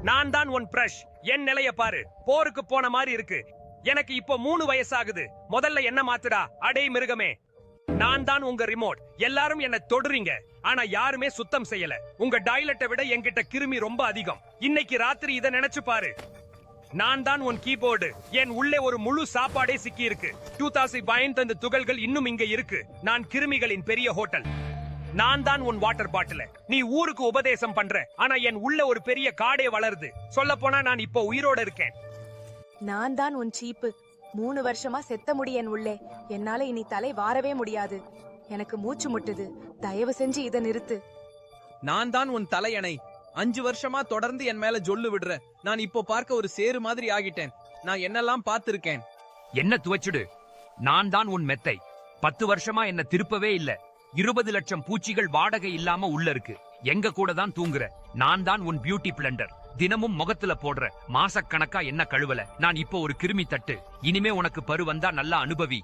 நான் தான் உன் பிரஷ். என் நிலைய பாரு, போருக்கு போன மாதிரி இருக்கு. எனக்கு இப்போ 3 வயசாகுது. முதல்ல என்ன மாத்துடா அடே மிருகமே. நான் தான் உங்க ரிமோட். எல்லாரும் என்ன தொடுறீங்க, ஆனா யாருமே சுத்தம் செய்யல. உங்க டாய்லெட்டை விட என்கிட்ட கிருமி ரொம்ப அதிகம். இன்னைக்கு ராத்திரி இத நினைச்சு பாரு. நான் தான் உன் கீபோர்டு. என் உள்ளே ஒரு முழு சாப்பாடே சிக்கி இருக்கு. 2000 பயன் தந்த துகள்கள் இன்னும் இங்க இருக்கு. நான் கிருமிகளின் பெரிய ஹோட்டல். நான் தான் உன் வாட்டர் பாட்டில். நீ ஊருக்கு உபதேசம் பண்ற, ஆனா என் உள்ள ஒரு பெரிய காடே வளருது. சொல்ல போனா நான் இப்போ உயிரோட இருக்கேன். நான் தான் உன் சீப்பு. 3 வருஷமா செத்த முடி என் உள்ளே. என்னால இனி தலை வாரவே முடியாது. எனக்கு மூச்சு முட்டுது. தயவு செஞ்சு இத நிறுத்து. நான் தான் உன் தலையணை. 5 வருஷமா தொடர்ந்து என் மேல ஜொல்லு விடுற. நான் இப்போ பார்க்க ஒரு சேரு மாதிரி ஆகிட்டேன். நான் என்னெல்லாம் பார்த்திருக்கேன். என்ன துவச்சிடு. நான் தான் உன் மெத்தை. 10 வருஷமா என்ன திருப்பவே இல்ல. 20 லட்சம் பூச்சிகள் வாடகை இல்லாம உள்ள இருக்கு. எங்க கூட தான் தூங்குற. நான் தான் உன் பியூட்டி பிளண்டர். தினமும் முகத்துல போடுற. மாசக்கணக்கா என்ன கழுவல. நான் இப்போ ஒரு கிருமி தட்டு. இனிமே உனக்கு பரு வந்தா நல்லா அனுபவி.